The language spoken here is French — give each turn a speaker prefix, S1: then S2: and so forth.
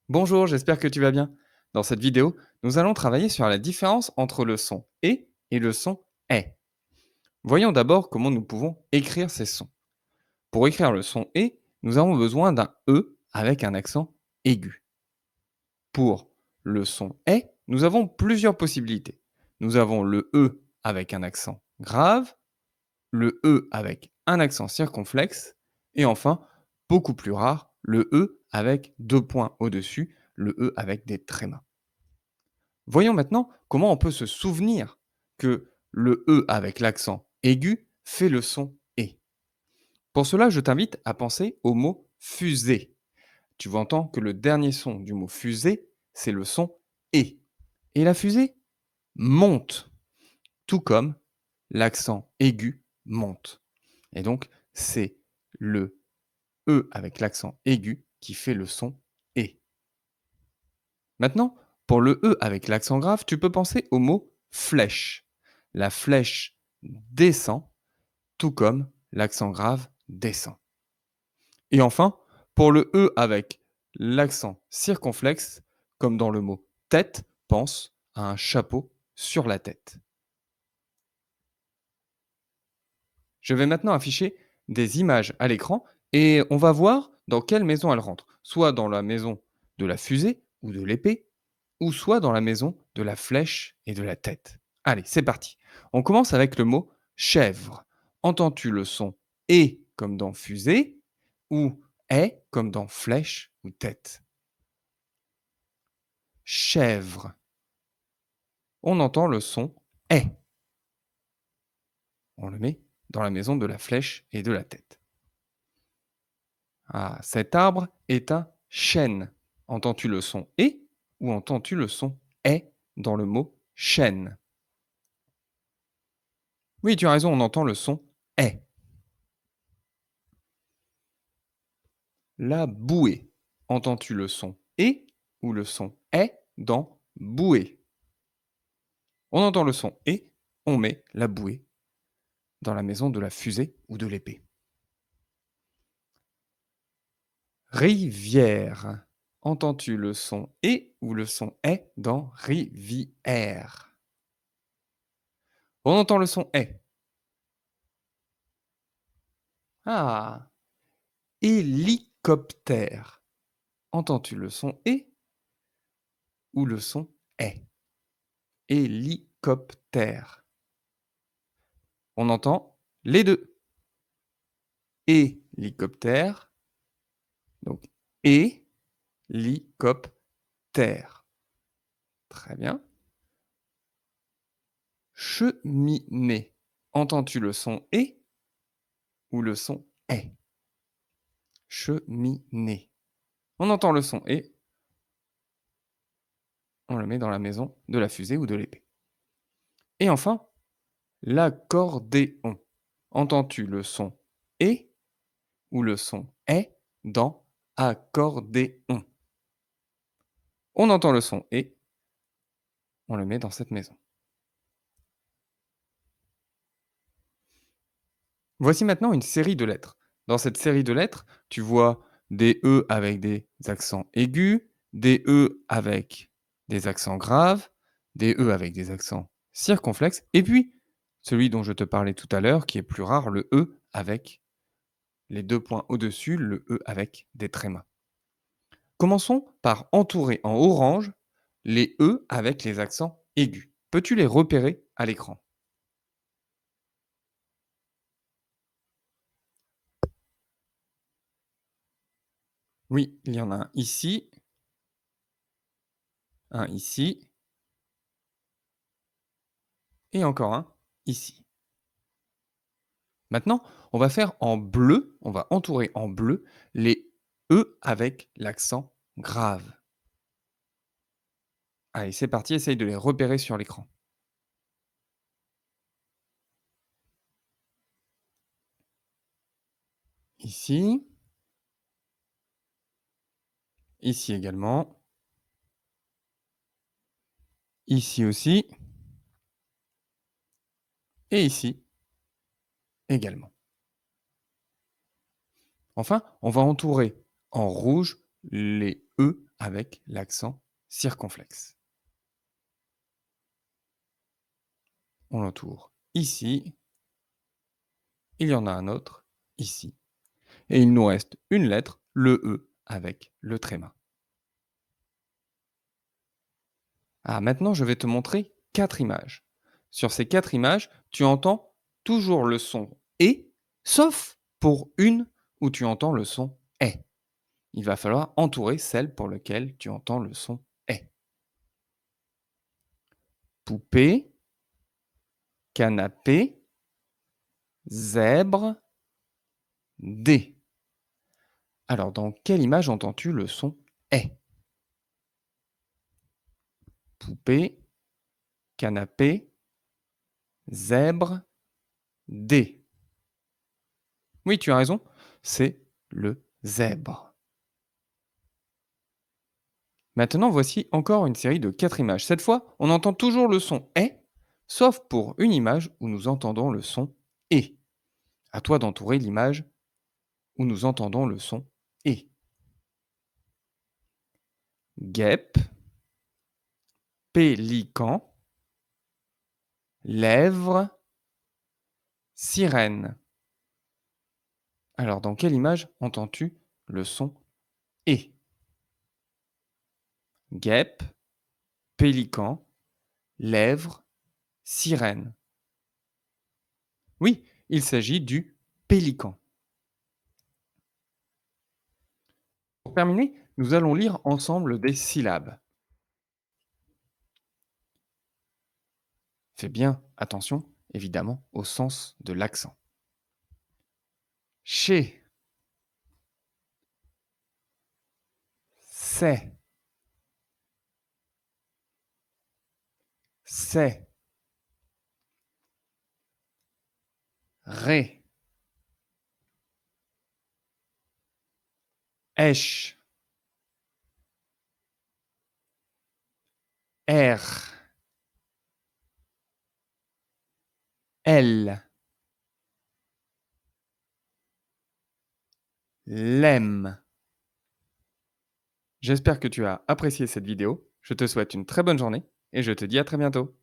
S1: Bonjour, j'espère que tu vas bien. Dans cette vidéo, nous allons travailler sur la différence entre le son et le son est. Voyons d'abord comment nous pouvons écrire ces sons. Pour écrire le son et, nous avons besoin d'un e avec un accent aigu. Pour le son est, nous avons plusieurs possibilités. Nous avons le e avec un accent grave, le e avec un accent circonflexe et enfin, beaucoup plus rare, le e avec deux points au-dessus, le e avec des trémas. Voyons maintenant comment on peut se souvenir que le E avec l'accent aigu fait le son E. Pour cela, je t'invite à penser au mot fusée. Tu vas entendre que le dernier son du mot fusée, c'est le son E. Et la fusée monte, tout comme l'accent aigu monte. Et donc, c'est le E avec l'accent aigu qui fait le son E. Maintenant, pour le E avec l'accent grave, tu peux penser au mot flèche. La flèche descend, tout comme l'accent grave descend. Et enfin, pour le E avec l'accent circonflexe, comme dans le mot tête, pense à un chapeau sur la tête. Je vais maintenant afficher des images à l'écran et on va voir dans quelle maison elles rentrent. Soit dans la maison de la fusée ou de l'épée, ou soit dans la maison de la flèche et de la tête. Allez, c'est parti. On commence avec le mot chèvre. Entends-tu le son et comme dans fusée ou est comme dans flèche ou tête? Chèvre. On entend le son est. On le met dans la maison de la flèche et de la tête. Ah, cet arbre est un chêne. Entends-tu le son et ou entends-tu le son est dans le mot chêne? Oui, tu as raison, on entend le son est. La bouée. Entends-tu le son et ou le son est dans bouée? On entend le son et, on met la bouée dans la maison de la fusée ou de l'épée. Rivière. Entends-tu le son et ou le son est dans rivière? On entend le son est. Ah, hélicoptère. Entends-tu le son et ou le son est? Hélicoptère. On entend les deux. Hélicoptère, donc hélicoptère. Très bien. Cheminée. Entends-tu le son et ou le son est? Cheminée. On entend le son et on le met dans la maison de la fusée ou de l'épée. Et enfin, l'accordéon. Entends-tu le son et ou le son est dans accordéon? On entend le son et on le met dans cette maison. Voici maintenant une série de lettres. Dans cette série de lettres, tu vois des E avec des accents aigus, des E avec des accents graves, des E avec des accents circonflexes, et puis celui dont je te parlais tout à l'heure, qui est plus rare, le E avec les deux points au-dessus, le E avec des trémas. Commençons par entourer en orange les E avec les accents aigus. Peux-tu les repérer à l'écran? Oui, il y en a un ici, et encore un ici. Maintenant, on va faire en bleu, on va entourer en bleu les E avec l'accent grave. Allez, c'est parti, essaye de les repérer sur l'écran. Ici, ici également, ici aussi, et ici également. Enfin, on va entourer en rouge les E avec l'accent circonflexe. On l'entoure ici, il y en a un autre ici. Et il nous reste une lettre, le E, avec le tréma. Ah, maintenant, je vais te montrer 4 images. Sur ces 4 images, tu entends toujours le son «et», sauf pour une où tu entends le son «est». Il va falloir entourer celle pour laquelle tu entends le son «est». Poupée, canapé, zèbre, dé. Alors, dans quelle image entends-tu le son «est»? Poupée, canapé, zèbre, dé. Oui, tu as raison, c'est le zèbre. Maintenant, voici encore une série de 4 images. Cette fois, on entend toujours le son «est», sauf pour une image où nous entendons le son «et». À toi d'entourer l'image où nous entendons le son «et». Guêpe, pélican, lèvre, sirène. Alors, dans quelle image entends-tu le son «et»? Guêpe, pélican, lèvre, sirène. Oui, il s'agit du pélican. Pour terminer, nous allons lire ensemble des syllabes. Fais bien attention, évidemment, au sens de l'accent. Chez, c'est, ré, esh, r, l, lem. J'espère que tu as apprécié cette vidéo. Je te souhaite une très bonne journée et je te dis à très bientôt.